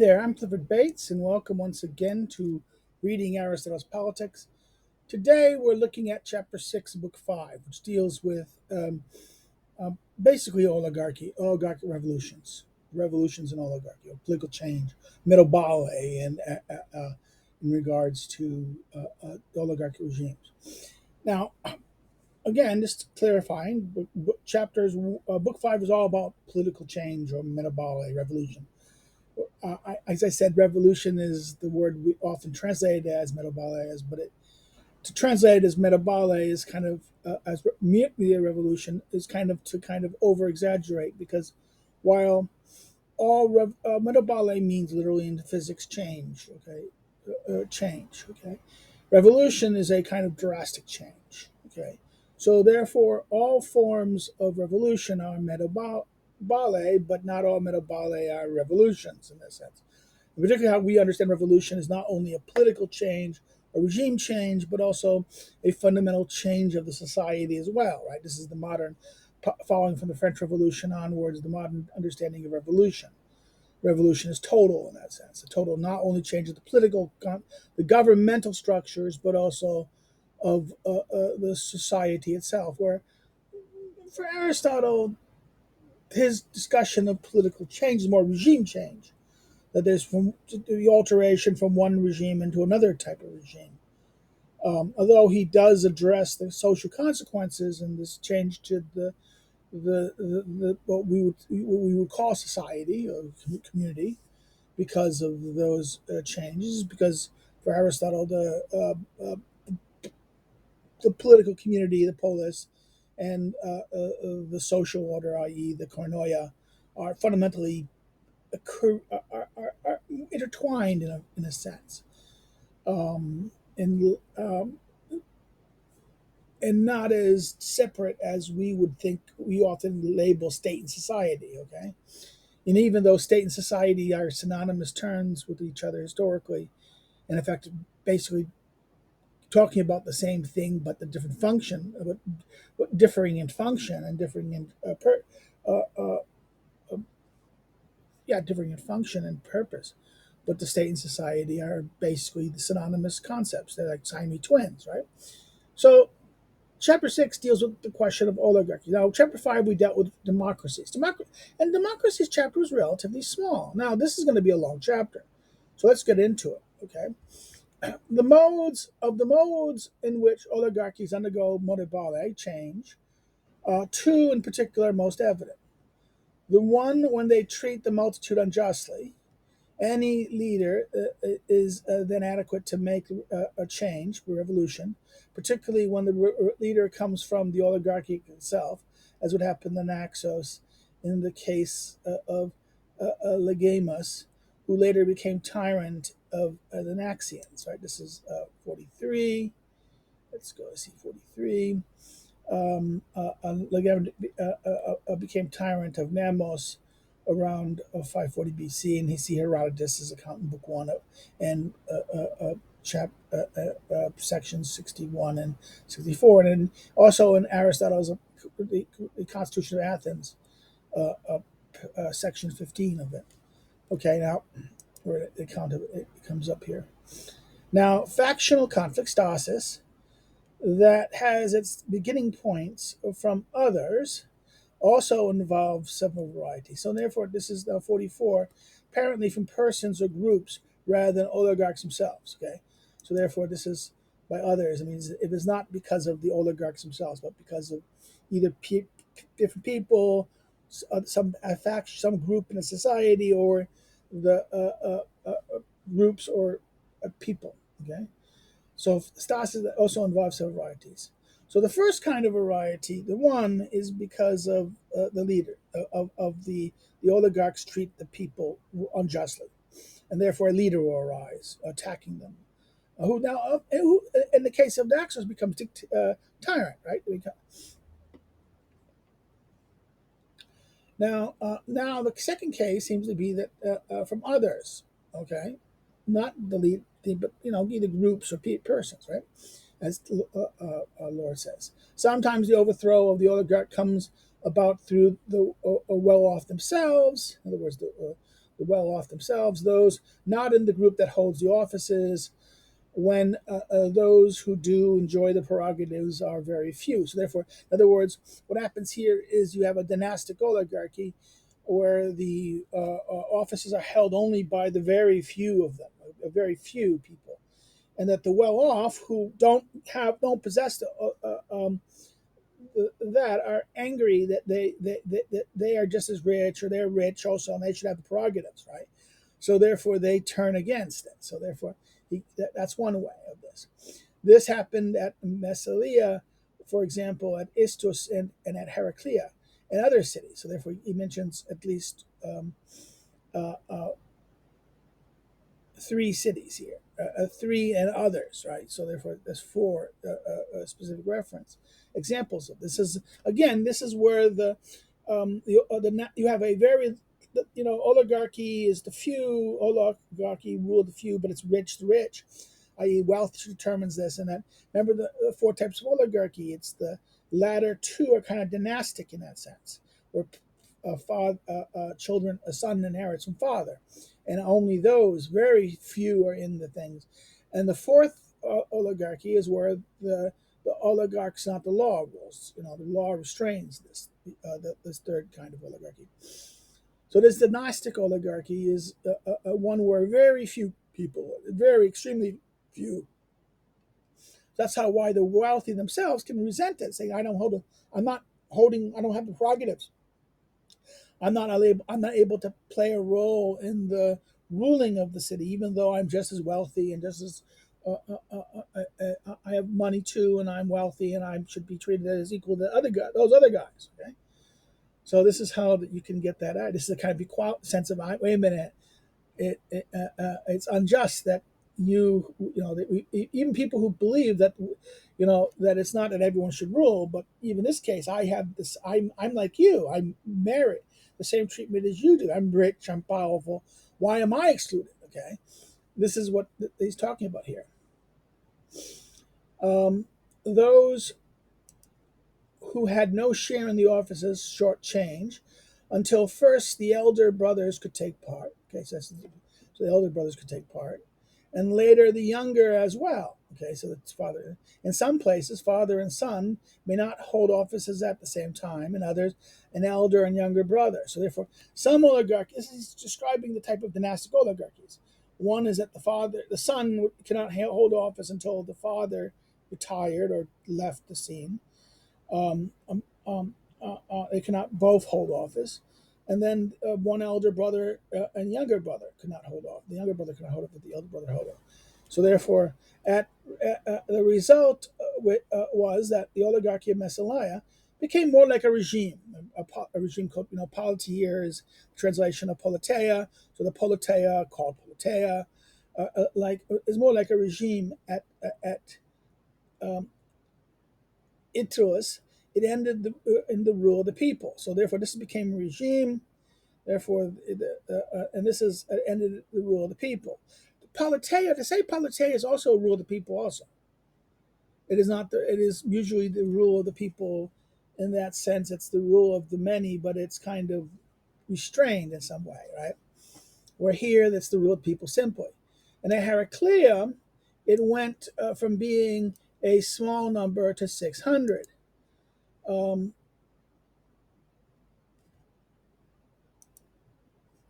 There, I'm Clifford Bates, and welcome once again to Reading Aristotle's Politics. Today, we're looking at Chapter 6, Book 5, which deals with basically oligarchic revolutions and oligarchy, or political change, metabole, and in regards to oligarchic regimes. Now, again, just clarifying, Book 5 is all about political change or metabole, revolution. As I said, revolution is the word we often translate as metabole as, but to translate it as metabole is kind of as mere revolution is kind of over exaggerate, because while metabole means literally in physics change, okay, change, okay, revolution is a kind of drastic change, okay. So therefore, all forms of revolution are metabole, but not all metabole are revolutions in this sense. And particularly, how we understand revolution is not only a political change, a regime change, but also a fundamental change of the society as well. Right? This is the modern, following from the French Revolution onwards, the modern understanding of revolution. Revolution is total in that sense. A total not only change of the the governmental structures, but also of the society itself. Where for Aristotle, his discussion of political change is more regime change. That there's from the alteration from one regime into another type of regime. Although he does address the social consequences and this change to what we would call society or community, because of those changes. Because for Aristotle, the political community, the polis, and the social order, i.e., the koinonia, are fundamentally are intertwined in a sense, and not as separate as we would think. We often label state and society. Okay, and even though state and society are synonymous terms with each other historically, and in fact, basically talking about the same thing but the different function, but differing in function and differing in uh, uh, differing in function and purpose. But the state and society are basically the synonymous concepts. They're like Siamese twins, right? So Chapter 6 deals with the question of oligarchy. Now, Chapter 5, we dealt with democracies. And democracies chapter was relatively small. Now, this is going to be a long chapter. So let's get into it, okay? The modes in which oligarchies undergo modibale change, two in particular are most evident. The one when they treat the multitude unjustly. Any leader is then adequate to make a change, a revolution, particularly when the leader comes from the oligarchy itself, as would happen in Naxos in the case of Legamus, who later became tyrant of the Naxians. Right, this is 43. Let's go see 43. Legamus became tyrant of Namos around 540 BC, and you see Herodotus' account in Book 1 and sections 61 and 64, and then also in Aristotle's the Constitution of Athens, section 15 of it. Okay, now where the account of it comes up here. Now, factional conflict, stasis, that has its beginning points from others also involves several varieties. So therefore, this is the 44, apparently from persons or groups rather than oligarchs themselves. Okay, so therefore, this is by others. I mean, it is not because of the oligarchs themselves, but because of either different people, some group in a society, or the groups or people. Okay, so stasis also involves several varieties. So the first kind of variety, the one, is because of the leader of the oligarchs treat the people unjustly, and therefore a leader will arise attacking them. Who in the case of Naxos becomes tyrant, right? Now the second case seems to be that from others, okay, not the lead, but either groups or persons, right? As Lord says, sometimes the overthrow of the oligarch comes about through the well-off themselves. In other words, the well-off themselves, those not in the group that holds the offices, when those who do enjoy the prerogatives are very few. So therefore, in other words, what happens here is you have a dynastic oligarchy where the offices are held only by the very few of them, a very few people, and that the well-off who don't possess that are angry that they are just as rich, or they're rich also, and they should have the prerogatives, right? So therefore, they turn against it. So therefore, that's one way of this. This happened at Massalia, for example, at Istus and at Heraclea and other cities. So therefore, he mentions at least uh, uh, three cities here, three and others, right? So therefore, there's four specific reference examples of this. Is again, this is where you have a very oligarchy is the few, oligarchy rule the few, but it's the rich, i.e., wealth determines this. And that, remember the four types of oligarchy. It's the latter two are kind of dynastic in that sense, where children, a son inherits from father, and only those very few are in the things. And the fourth oligarchy is where the oligarchs, not the law, rules. The law restrains this third kind of oligarchy. So this dynastic oligarchy is one where very few people, very extremely few. That's why the wealthy themselves can resent it, saying, I'm not holding, I don't have the prerogatives. I'm not able to play a role in the ruling of the city, even though I'm just as wealthy and just as I have money too, and I'm wealthy, and I should be treated as equal to those other guys. Okay, so this is how that you can get that out. This is a kind of sense of, wait a minute, it's unjust that that even people who believe that that it's not that everyone should rule, but even in this case, I have this. I'm like you. I merit the same treatment as you do. I'm rich. I'm powerful. Why am I excluded? Okay, this is what he's talking about here. Those who had no share in the offices shortchanged until first the elder brothers could take part. Okay, so the elder brothers could take part, and later the younger as well. Okay, so it's father. In some places, father and son may not hold offices at the same time, and others, an elder and younger brother. So therefore, some oligarchies. This is describing the type of dynastic oligarchies. One is that the son cannot hold office until the father retired or left the scene. Um, um, um, they cannot both hold office, and then one elder brother and younger brother could not hold off. The younger brother could not hold off, but the elder brother held off. So therefore, the result was that the oligarchy of Massalia became more like a regime, a regime called, polity here is translation of politeia. So the politeia, called politeia, is more like a regime at um, Itulus. It ended in the rule of the people. So therefore, this became a regime. Therefore, and this is ended the rule of the people. Politeia, to say politeia is also a rule of the people. Also, it is not. It is usually the rule of the people. In that sense, it's the rule of the many, but it's kind of restrained in some way, right? Where here, that's the rule of people simply. And at Heraclea, it went from being a small number to 600. Um,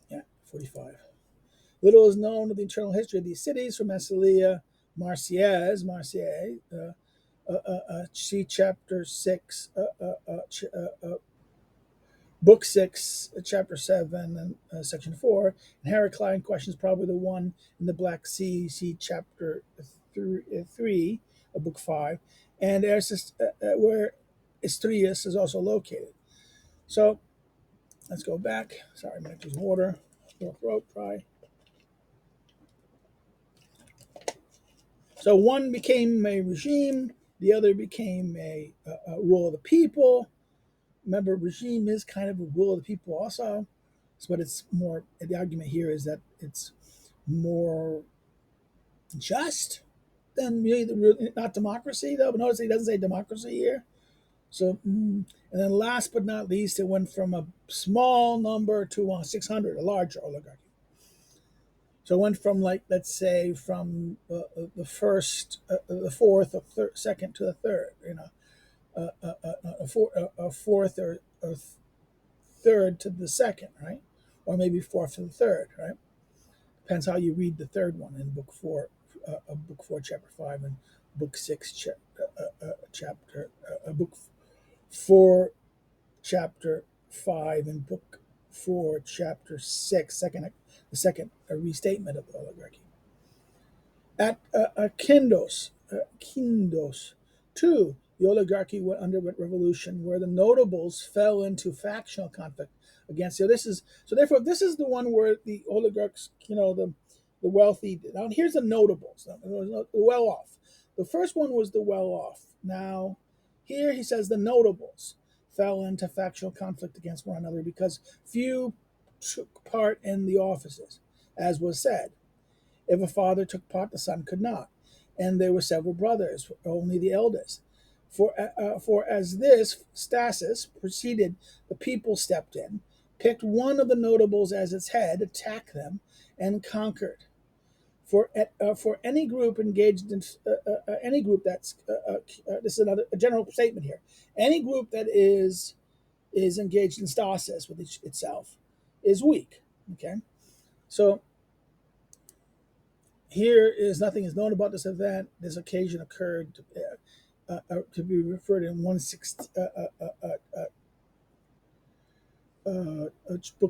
yeah, 45. Little is known of the internal history of these cities from Massalia, Marseille, see chapter 6, book 6, chapter 7, and section 4. And Heraclea question is probably the one in the Black Sea, see chapter 3 of book 5. And there's where Istrius is also located. So let's go back. Sorry, I'm going to use water. Throat dry. So one became a regime, the other became a rule of the people. Remember, regime is kind of a rule of the people also. So, but it's more, the argument here is that it's more just than really not democracy, though. But notice he doesn't say democracy here. So, and then last but not least, it went from a small number to 600, a larger oligarchy. So it went from, like, let's say, from the first, the fourth, or second to the third. A fourth or third to the second, right? Or maybe fourth to the third, right? Depends how you read the third one in book four, chapter five, and book six, book four, chapter five, and book four, chapter six, the second restatement of the oligarchy. At Kindos, too, the oligarchy underwent revolution, where the notables fell into factional conflict against. Therefore, this is the one where the oligarchs, the wealthy. Now, here's the notables, the well off. The first one was the well off. Now, here he says the notables fell into factional conflict against one another because few took part in the offices, as was said. If a father took part, the son could not. And there were several brothers, only the eldest. For as this stasis proceeded, the people stepped in, picked one of the notables as its head, attacked them, and conquered. For any group engaged in any group that's this is another a general statement here. Any group that is engaged in stasis with itself is weak. Okay, so here is nothing is known about this event. This occasion occurred to be referred in book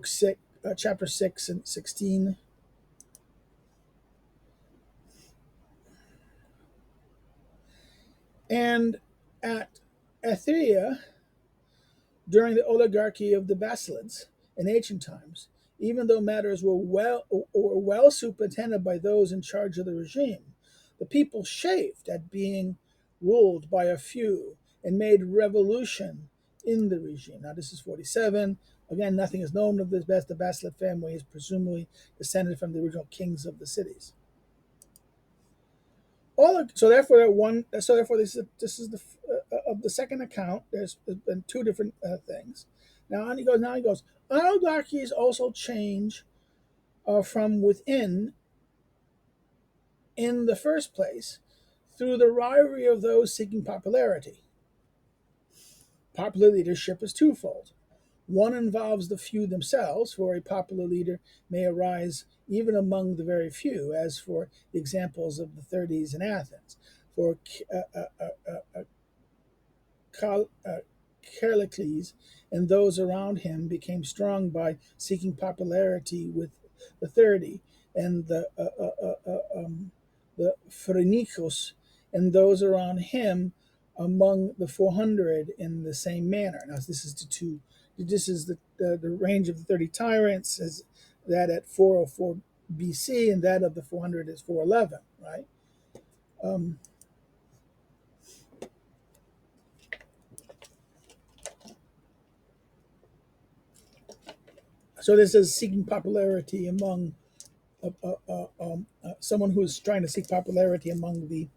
six, chapter 6 and 16. And at Aethria, during the oligarchy of the Basilids in ancient times, even though matters were well superintended by those in charge of the regime, the people chafed at being ruled by a few and made revolution in the regime. Now, this is 47. Again, nothing is known of this. The Basilid family is presumably descended from the original kings of the cities. So therefore, this is the of the second account. There's been two different things. Now he goes. Oligarchies also change from within, in the first place, through the rivalry of those seeking popularity. Popular leadership is twofold. One involves the few themselves, for a popular leader may arise even among the very few, as for the examples of the 30s in Athens. For Callicles and those around him became strong by seeking popularity with the 30, and the Phrynicus and those around him among the 400 in the same manner. Now, this is the range of the 30 tyrants is that at 404 BC, and that of the 400 is 411, right? So this is seeking popularity among someone who's trying to seek popularity among the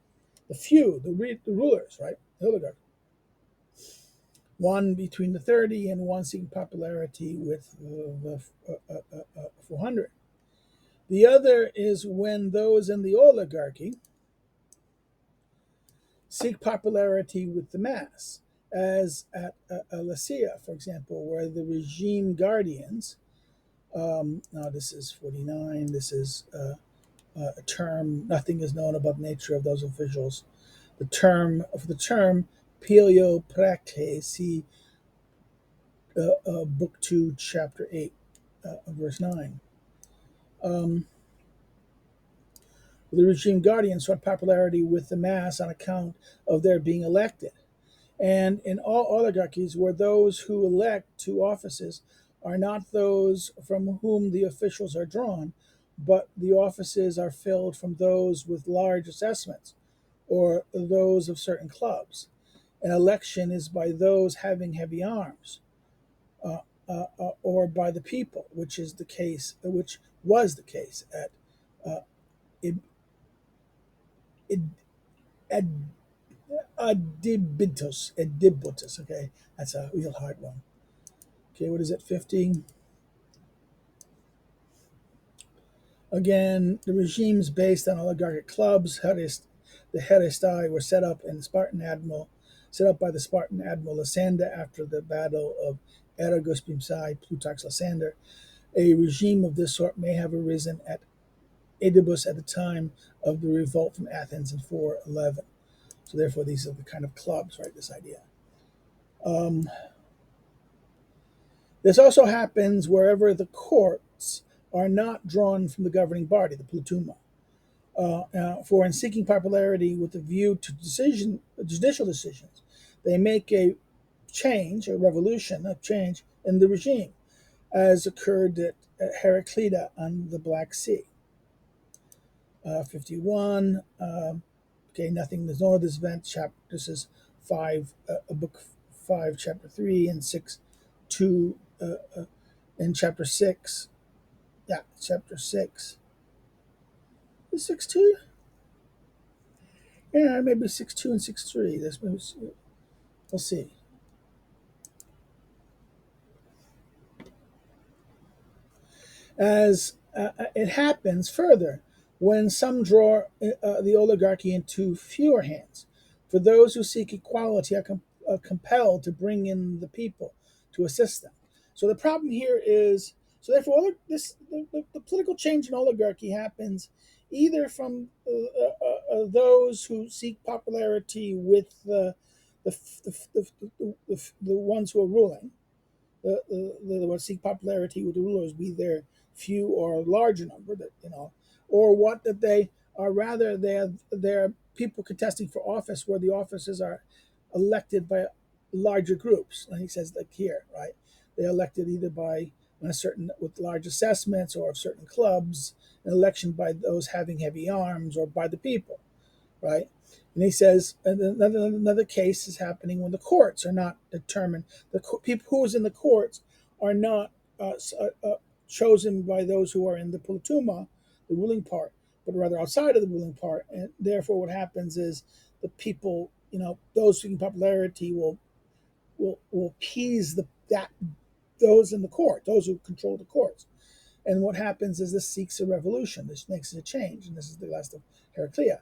few, the rulers, right? The oligarchs. One between the 30 and one seeking popularity with the 400. The other is when those in the oligarchy seek popularity with the mass, as at Lycia, for example, where the regime guardians, now this is 49, this is a term, nothing is known about the nature of those officials. The term Pelio Practe, see book 2, chapter 8, verse 9. The regime guardians sought popularity with the mass on account of their being elected. And in all oligarchies, where those who elect to offices are not those from whom the officials are drawn, but the offices are filled from those with large assessments, or those of certain clubs. An election is by those having heavy arms, or by the people, which was the case at Id, Id, Ad, Adibitus. Okay, that's a real hard one. Okay, what is it? 15. Again, the regimes based on oligarchic clubs, the herestoi, were set up by the Spartan admiral Lysander after the battle of Aragos beside Plutarch's Lysander. A regime of this sort may have arisen at Oedipus at the time of the revolt from Athens in 411. So therefore, these are the kind of clubs, right? This idea. This also happens wherever the courts are not drawn from the governing body, the plutuma. For in seeking popularity with a view to judicial decisions, they make a change in the regime, as occurred at Heraclida on the Black Sea. 51. Okay, nothing. There's no other event. This is 5, book 5, chapter 3, and 6, 2, in chapter 6. Yeah, chapter 6. Is 6 2? Yeah, maybe 6 2 and 6 3. We'll see. As it happens further when some draw the oligarchy into fewer hands. For those who seek equality are compelled to bring in the people to assist them. So the problem here is therefore the political change in oligarchy happens either from those who seek popularity with the ones who are ruling, the ones seek popularity with the rulers, be there few or larger number, or what that they are rather they're people contesting for office where the offices are elected by larger groups. And he says like here, right? They're elected either by a certain with large assessments or of certain clubs, an election by those having heavy arms or by the people, right? And he says another case is happening when the courts are not determined. The people who is in the courts are not chosen by those who are in the plutuma, the ruling part, but rather outside of the ruling part. And therefore, what happens is the people, those seeking popularity will appease those in the court, those who control the courts. And what happens is this seeks a revolution. This makes a change, and this is the last of Heraclea.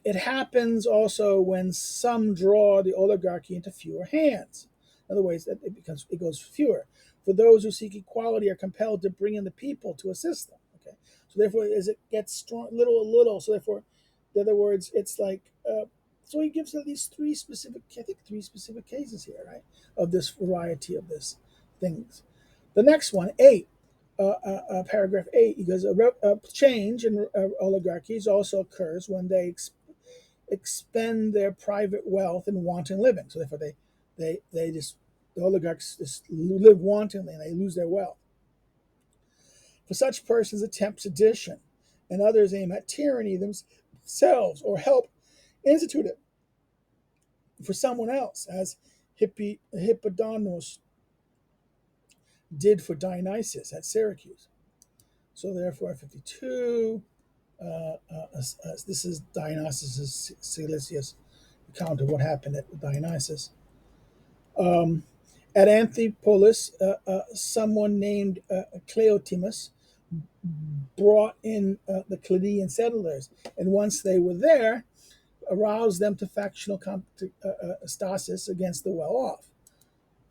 It happens also when some draw the oligarchy into fewer hands. In other words, that it goes fewer. For those who seek equality are compelled to bring in the people to assist them. Okay, so therefore, as it gets strong, little, so therefore, in other words, it's like. So he gives these three specific cases here, right, of this variety of this things. The next one, 8. Paragraph 8, he goes, a change in oligarchies also occurs when they expend their private wealth in wanton living. So therefore, the oligarchs just live wantonly and they lose their wealth. For such persons attempt sedition, and others aim at tyranny themselves or help institute it for someone else, as Hippodamus did for Dionysius at Syracuse. So therefore, 52. This is Dionysius Silesius' account of what happened at Dionysus. At Amphipolis, someone named Cleotimus brought in the Chaldean settlers, and once they were there, aroused them to factional stasis against the well-off.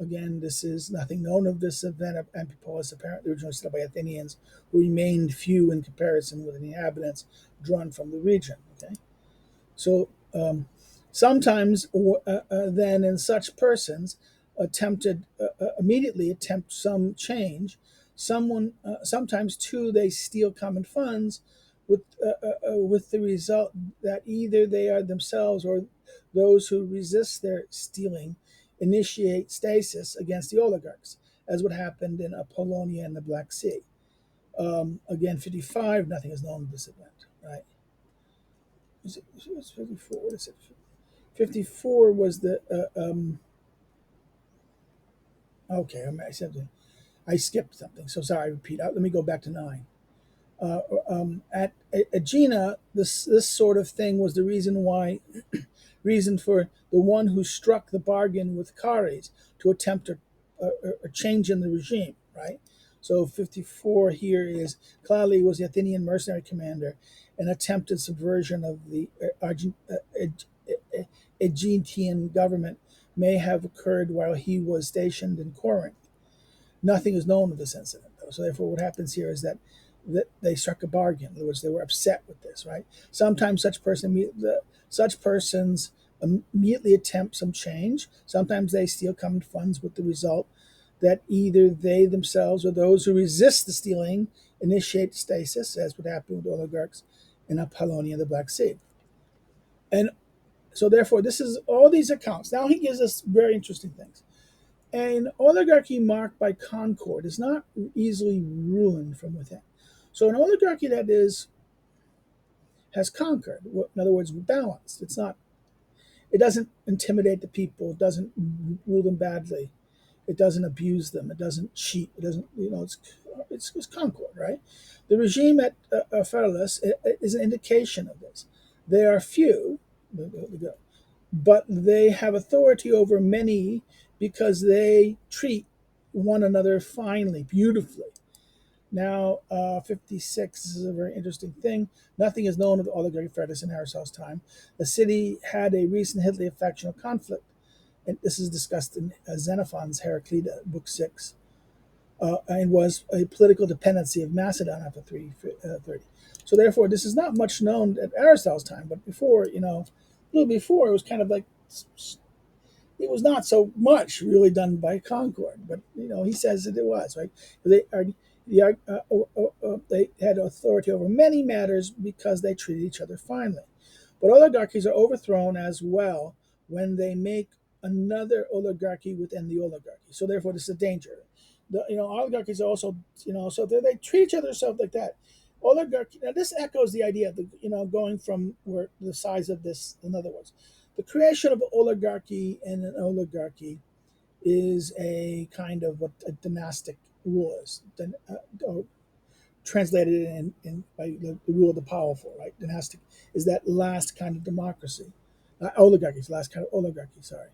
Again, this is nothing known of this event of Amphipolis, apparently originally set up by Athenians, who remained few in comparison with the inhabitants drawn from the region. Okay, so sometimes then in such persons immediately attempt some change. Sometimes too they steal common funds with the result that either they are themselves or those who resist their stealing initiate stasis against the oligarchs, as what happened in Apollonia and the Black Sea. Again, 55, nothing is known of this event, right? It's 54. What is it? 54 was the. Okay, I skipped something, so sorry, I repeat. Let me go back to 9. At Aegina, this sort of thing was the reason for the one who struck the bargain with Cares to attempt a change in the regime, right? So 54 here is Claudius was the Athenian mercenary commander. An attempted subversion of the Aegean government may have occurred while he was stationed in Corinth. Nothing is known of this incident, though. So therefore, what happens here is that they struck a bargain. In other words, they were upset with this, right? Sometimes such persons immediately attempt some change. Sometimes they steal common funds with the result that either they themselves or those who resist the stealing initiate stasis, as would happen with oligarchs in Apollonia and the Black Sea. And so therefore, this is all these accounts. Now he gives us very interesting things. An oligarchy marked by concord is not easily ruined from within. So an oligarchy that is has conquered, in other words, balanced. It doesn't intimidate the people. It doesn't rule them badly. It doesn't abuse them. It doesn't cheat. It doesn't, it's concord, right? The regime at Federalist is an indication of this. They are few, but they have authority over many because they treat one another finely, beautifully. Now, 56, this is a very interesting thing. Nothing is known of the oligarchy Federalist in Aristotle's time. The city had a recent Hitler factional conflict, and this is discussed in Xenophon's Heraclida, Book 6, and was a political dependency of Macedon after 330. So therefore, this is not much known at Aristotle's time, but before, a little before, it was kind of like, it was not so much really done by Concord, but, he says that it was, right? They are, they had authority over many matters because they treated each other finely. But oligarchies are overthrown as well when they make another oligarchy within the oligarchy. So therefore, this is a danger. Oligarchies are also, so they treat each other stuff like that. Oligarchy. Now, this echoes the idea of going from where the size of this. In other words, the creation of an oligarchy and an oligarchy is a kind of what a dynastic rule is. Translated in by the rule of the powerful, right? Dynastic is that last kind of democracy. Oligarchy is the last kind of oligarchy, sorry.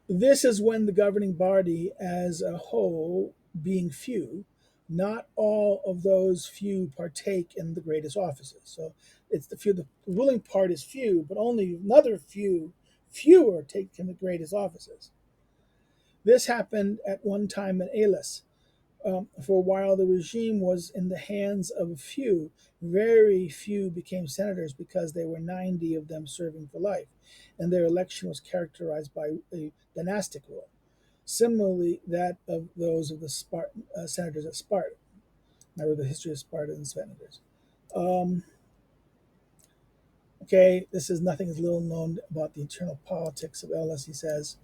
This is when the governing body as a whole, being few, not all of those few partake in the greatest offices. So it's the few, the ruling part is few, but only another fewer take in the greatest offices. This happened at one time in Elis. For while the regime was in the hands of a few, very few became senators because there were 90 of them serving for life, and their election was characterized by a dynastic rule. Similarly, that of those of the Spartan senators at Sparta. Remember the history of Sparta and senators. Okay, this is nothing is little known about the internal politics of Elis, he says.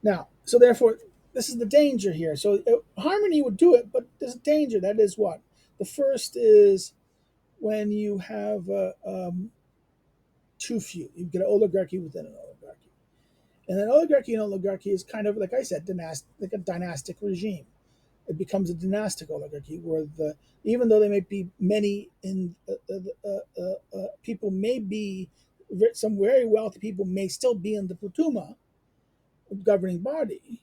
Now, so therefore, this is the danger here. So harmony would do it, but there's a danger. That is what? The first is when you have too few. You get an oligarchy within an oligarchy. And an oligarchy and oligarchy is kind of, like I said, like a dynastic regime. It becomes a dynastic oligarchy where even though there may be many people may be, some very wealthy people may still be in the plutuma, governing body.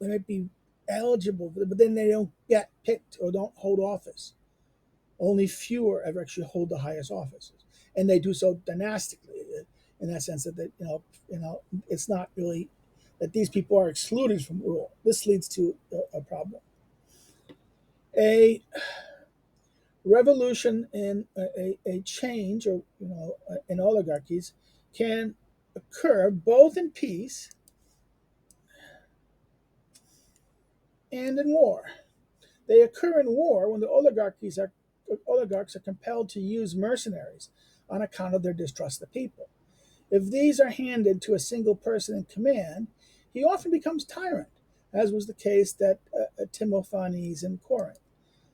They might be eligible, but then they don't get picked or don't hold office. Only fewer ever actually hold the highest offices, and they do so dynastically, in that sense that it's not really that these people are excluded from rule. This leads to a problem. A revolution in a change, or in oligarchies, can occur both in peace and in war. They occur in war when the oligarchs are compelled to use mercenaries on account of their distrust of the people. If these are handed to a single person in command, he often becomes tyrant, as was the case that Timophanes in Corinth.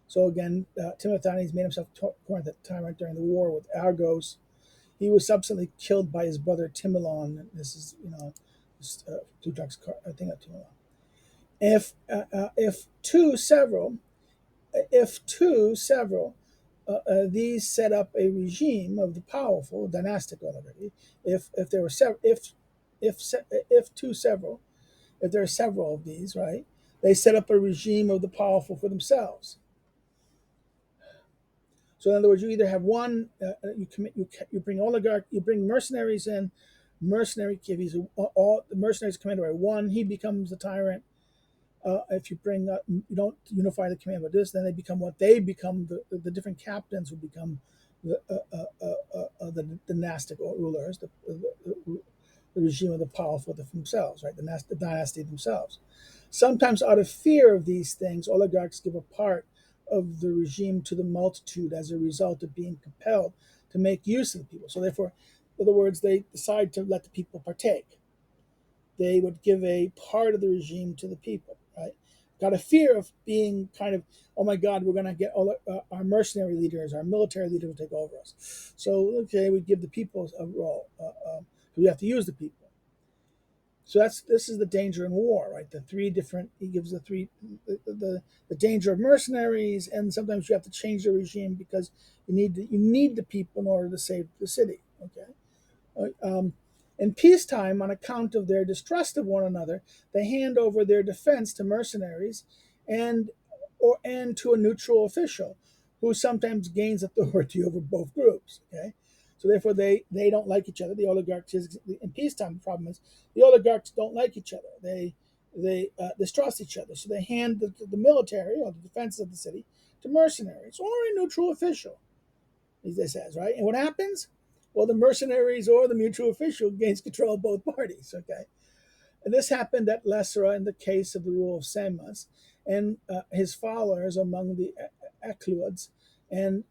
So again, Timophanes made himself Corinth a tyrant during the war with Argos. He was subsequently killed by his brother Timolon. This is, Plutarch's, I think, of Timolon. If two several, these set up a regime of the powerful dynastic oligarchy. If there were several, if if there are several of these, right, they set up a regime of the powerful for themselves. So in other words, you either have one, you bring oligarch, you bring mercenaries in, mercenary if he's all the mercenaries commanded by one, he becomes the tyrant. If you bring you don't unify the command with this, then they become what they become. The different captains will become the dynastic rulers, the regime of the powerful themselves, right? The dynasty themselves. Sometimes, out of fear of these things, oligarchs give a part of the regime to the multitude as a result of being compelled to make use of the people. So, therefore, in other words, they decide to let the people partake. They would give a part of the regime to the people, right? Got a fear of being kind of, oh my God, we're going to get all our mercenary leaders, our military leaders will take over us. So, okay, we give the people a role. We have to use the people. So this is the danger in war, right? The three different he gives the danger of mercenaries, and sometimes you have to change the regime because you need the people in order to save the city. Okay. In peacetime, on account of their distrust of one another, they hand over their defense to mercenaries and and to a neutral official who sometimes gains authority over both groups. Okay. So therefore they don't like each other. The oligarchs in peacetime, the problem is the oligarchs don't like each other. They distrust each other. So they hand the military or the defense of the city to mercenaries or a neutral official, as they says, right? And what happens? Well, the mercenaries or the mutual official gains control of both parties. Okay, and this happened at Lessera in the case of the rule of Samas and his followers among the Ecluids and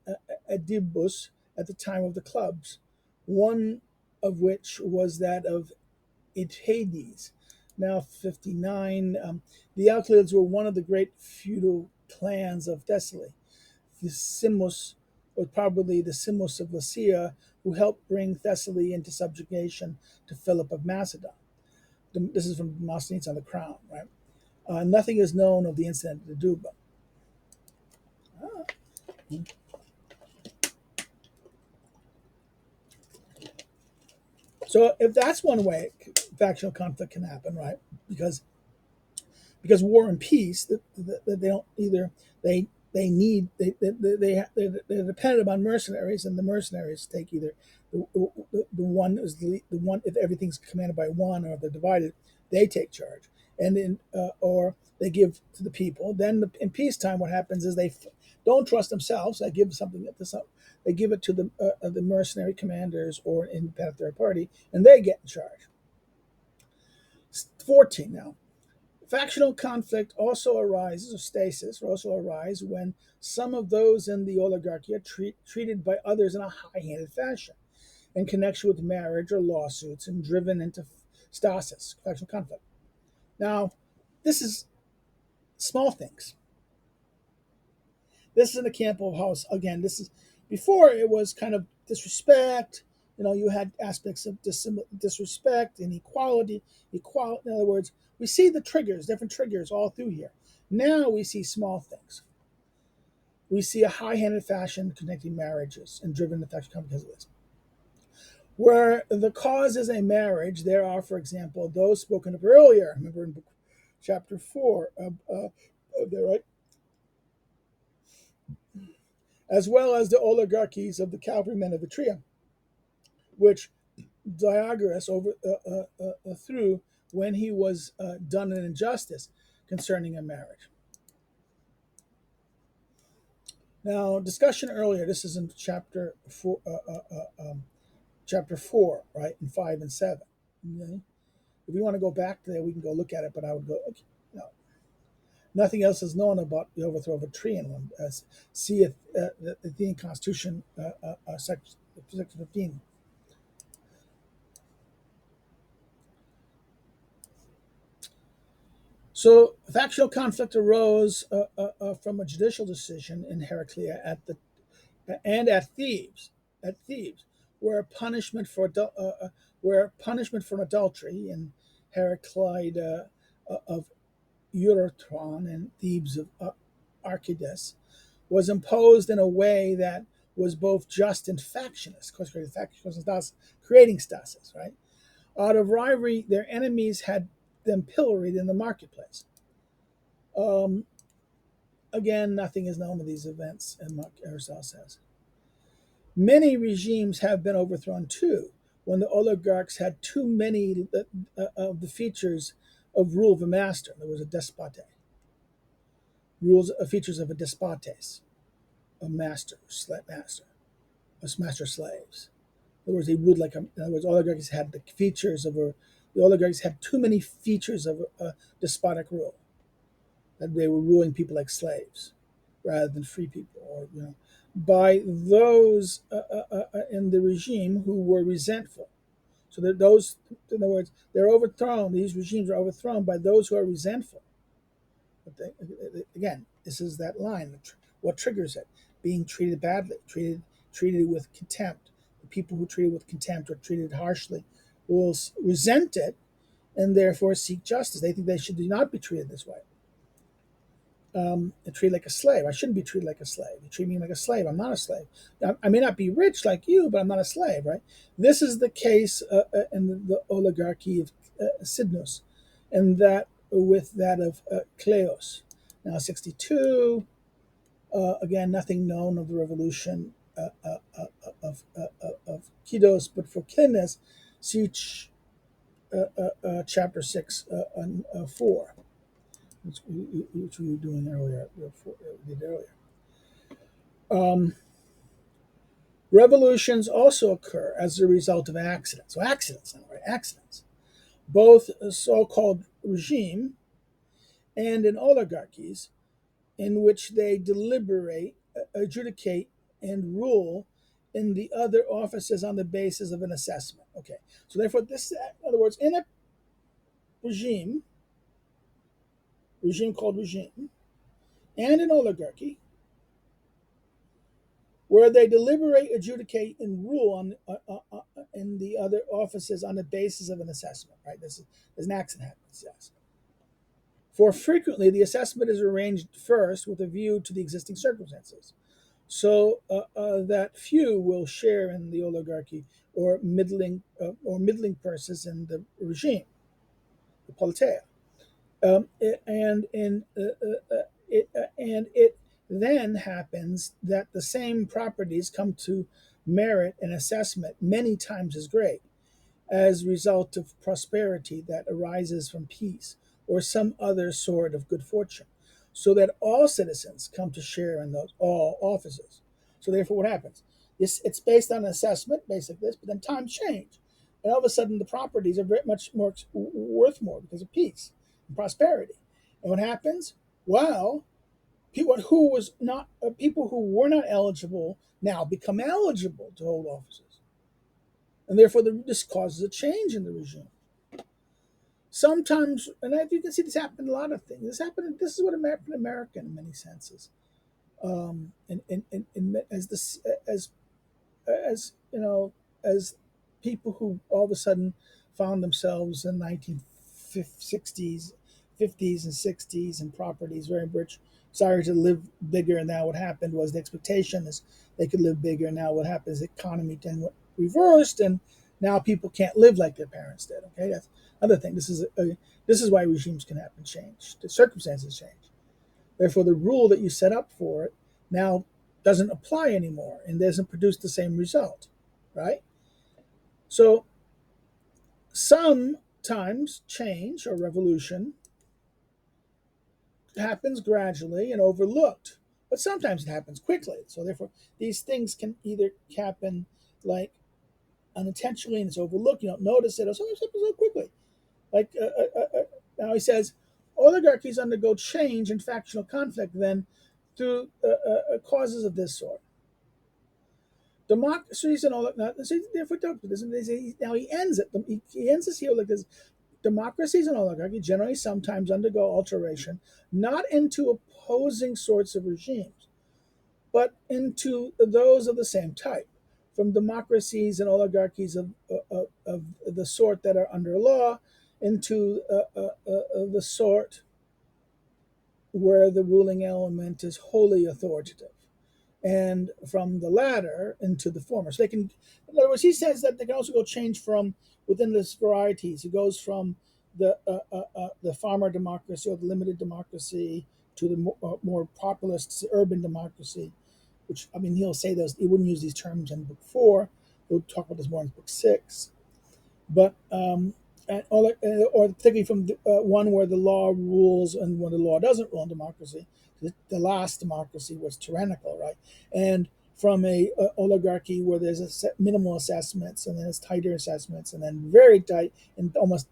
Adibus at the time of the clubs, one of which was that of Itades. Now 59, the Ecluids were one of the great feudal clans of Thessaly. The Simus was probably the Simus of Lycia, who helped bring Thessaly into subjugation to Philip of Macedon. This is from Demosthenes on the Crown, right? Nothing is known of the incident at Duba. Ah. So if that's one way factional conflict can happen, right? Because war and peace, they don't either they need they're dependent upon mercenaries, and the mercenaries take either the one is the one if everything's commanded by one or they're divided, they take charge, and in or they give to the people. Then in peacetime, what happens is they don't trust themselves. They give something they give it to the mercenary commanders or independent third party, and they get in charge. 14 now. Factional conflict also arises, or stasis, also arise when some of those in the oligarchy are treated by others in a high-handed fashion in connection with marriage or lawsuits and driven into stasis, factional conflict. Now, this is small things. This is in the camp of house. Again, this is before it was kind of disrespect. You had aspects of disrespect, inequality, equality. In other words, we see the triggers, different triggers all through here. Now we see small things. We see a high-handed fashion connecting marriages and driven the faction because of this. Where the cause is a marriage, there are, for example, those spoken of earlier. Remember in chapter 4, there, right? As well as the oligarchies of the cavalrymen of Etria, which Diogenes threw when he was done an injustice concerning a marriage. Now, discussion earlier. This is in chapter 4, chapter 4, right, and 5 and 7. Okay? If we want to go back to there, we can go look at it. But I would go. Okay, no, nothing else is known about the overthrow of Atrian. See the Athenian Constitution, section 15. So, factional conflict arose from a judicial decision in Heraclea at Thebes, where punishment for an adultery in Heraclida of Eurotron and Thebes of Archidas was imposed in a way that was both just and factious, creating stasis, right? Out of rivalry, their enemies had them pilloried in the marketplace. Um, Again, nothing is known of these events, and Aristotle says. Many regimes have been overthrown too, when the oligarchs had too many of the features of rule of a master. There was a despote. Features of a despotes, a master, master, a master slaves. In other words, they ruled like in other words, oligarchies had the features of a. The oligarchs had too many features of a despotic rule. That they were ruling people like slaves, rather than free people, or by those in the regime who were resentful. So that those, in other words, they're overthrown. These regimes are overthrown by those who are resentful. But again, this is that line. What triggers it? Being treated badly, treated with contempt. The people who treated with contempt or treated harshly will resent it and therefore seek justice. They think they should not be treated this way. Treated like a slave. I shouldn't be treated like a slave. You treat me like a slave. I'm not a slave. I may not be rich like you, but I'm not a slave, right? This is the case in the oligarchy of Sidnus, and that with that of Kleos. Now, 62. Again, nothing known of the revolution of Kidos, but for cleanness, see chapter 6 and 4. Which we were doing earlier. Did earlier. Revolutions also occur as a result of accidents. So accidents, now, right? Accidents, both a so-called regime and in oligarchies, in which they deliberate, adjudicate, and rule in the other offices on the basis of an assessment. Okay, so therefore, this, in other words, in a regime called regime, and an oligarchy, where they deliberate, adjudicate, and rule on in the other offices on the basis of an assessment. Right? This is an accident happens. Yes. For frequently, the assessment is arranged first with a view to the existing circumstances, so that few will share in the oligarchy or middling persons in the regime, the politeia. And it then happens that the same properties come to merit an assessment many times as great as a result of prosperity that arises from peace or some other sort of good fortune, so that all citizens come to share in those all offices. So therefore, what happens? It's based on an assessment, basic this, but then times change, and all of a sudden the properties are very much more worth more because of peace and prosperity. And what happens? Well, people who were not eligible now become eligible to hold offices, and therefore this causes a change in the regime. Sometimes, and you can see this happen in a lot of things. This is what happened in America in many senses. As this as as people who all of a sudden found themselves in 1960s, 50s, and 60s and properties very rich, desire to live bigger. And now what happened was the expectation is they could live bigger. And now what happens? The economy then reversed, and now people can't live like their parents did. Okay, that's another thing. This is why regimes can happen, change. The circumstances change. Therefore, the rule that you set up for it now doesn't apply anymore and doesn't produce the same result, right? So sometimes change or revolution happens gradually and overlooked, but sometimes it happens quickly. So therefore, these things can either happen like unintentionally and it's overlooked. You don't notice it, or sometimes it happens so quickly. Like now he says, oligarchies undergo change and factional conflict then through causes of this sort. Democracies and all that. Now he ends it. He ends this here like this. Democracies and oligarchy generally sometimes undergo alteration, not into opposing sorts of regimes, but into those of the same type. From democracies and oligarchies of the sort that are under law into the sort where the ruling element is wholly authoritative. and from the latter into the former. So they can, in other words, he says that they can also go change from within this varieties. It goes from the farmer democracy or the limited democracy to the more populist urban democracy, which I mean he'll say those he wouldn't use these terms in book 4. He'll talk about this more in book 6. But or particularly from one where the law rules and when the law doesn't rule in democracy. The last democracy was tyrannical, right? And from a oligarchy where there's minimal assessments and then it's tighter assessments and then very tight and almost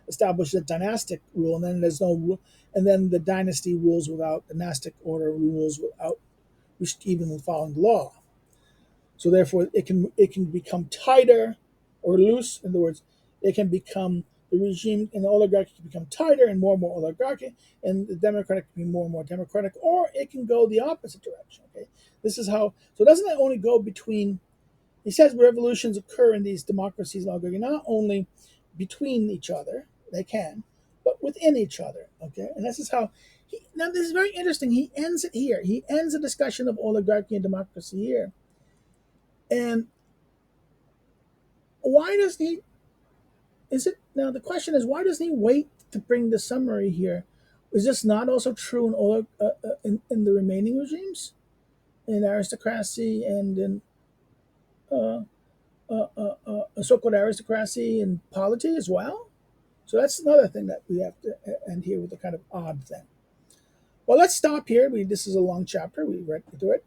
establishes a dynastic rule, and then there's no, and then the dynasty rules without dynastic order rules without even following the law. So therefore, it can become tighter or loose. In other words, it can become the regime in the oligarchy can become tighter and more oligarchy, and the democratic can be more and more democratic, or it can go the opposite direction. Okay, this is how. So doesn't it only go between? He says revolutions occur in these democracies, oligarchy, not only between each other, they can, but within each other. Okay, and this is how. Now this is very interesting. He ends it here. He ends the discussion of oligarchy and democracy here. And why doesn't he? Is it now? The question is, why doesn't he wait to bring the summary here? Is this not also true in the remaining regimes, in aristocracy and in uh, so-called aristocracy and polity as well? So that's another thing that we have to end here with a kind of odd thing. Well, let's stop here. This is a long chapter. We read through it.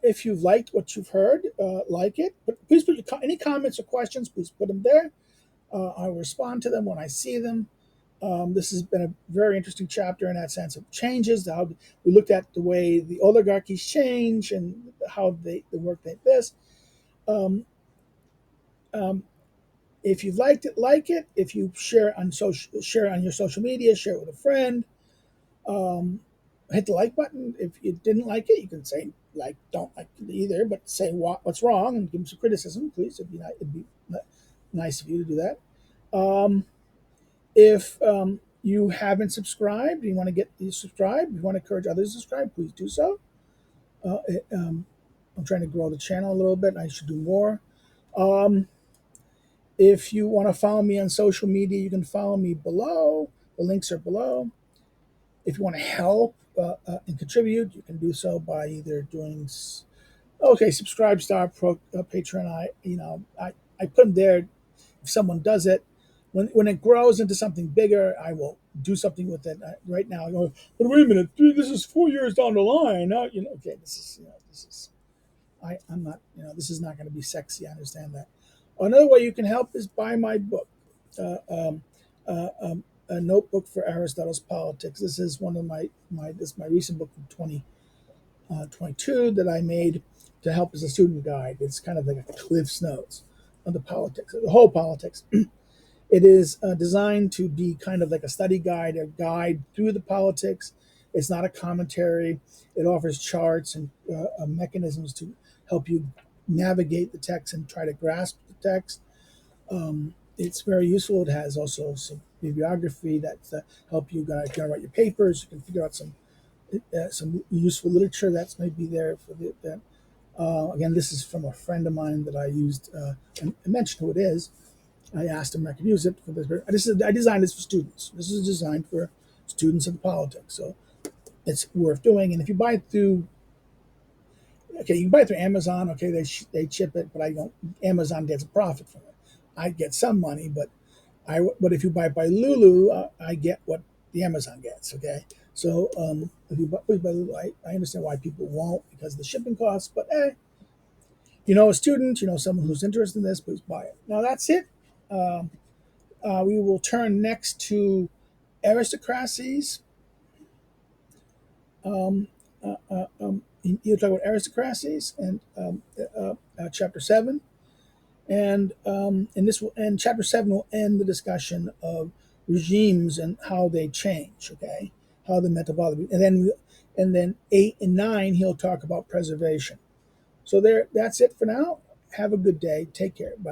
If you've liked what you've heard, like it. But please put any comments or questions. Please put them there. I'll respond to them when I see them. This has been a very interesting chapter in that sense of changes. How we looked at the way the oligarchies change and how they work like this. Um, um, if you've liked it, like it. If you share on your social media, share it with a friend. Um, hit the like button. If you didn't like it, you can say like, don't like it either, but say what's wrong and give them some criticism, please. It'd be nice of you to do that. If you haven't subscribed, you want to get these subscribed, you want to encourage others to subscribe, please do so. I'm trying to grow the channel a little bit. I should do more. Um, if you want to follow me on social media, you can follow me below. The links are below. If you want to help and contribute, you can do so by either doing Subscribe Star, Patreon. I put them there. If someone does it, when it grows into something bigger, I will do something with it. Right now, I go, but wait a minute, dude, this is 4 years down the line. Okay, this is I'm not, this is not going to be sexy. I understand that. Another way you can help is buy my book, uh, um, a notebook for Aristotle's politics. This is one of this is my recent book from 2022 that I made to help as a student guide. It's kind of like a Cliff's Notes on the politics, the whole politics. It is designed to be kind of like a study guide, a guide through the politics. It's not a commentary. It offers charts and mechanisms to help you navigate the text and try to grasp the text. It's very useful. It has also some bibliography that help you write your papers. You can figure out some useful literature that's maybe there for that. Again, this is from a friend of mine that I used. I mentioned who it is. I asked him if I could use it for this. I designed this for students. This is designed for students of politics, so it's worth doing. And if you buy it through, okay, you can buy it through Amazon. Okay, they ship it, but I don't. Amazon gets a profit from it. I get some money, but if you buy it by Lulu, I get what the Amazon gets. Okay, so if you buy by Lulu, I understand why people won't because of the shipping costs. But a student, someone who's interested in this, please buy it. Now that's it. Um, we will turn next to aristocracies. You'll talk about aristocracies and chapter 7. And this will end. Chapter 7 will end the discussion of regimes and how they change. Okay, how the metabolic, and then 8 and 9 he'll talk about preservation. So that's it for now. Have a good day. Take care. Bye.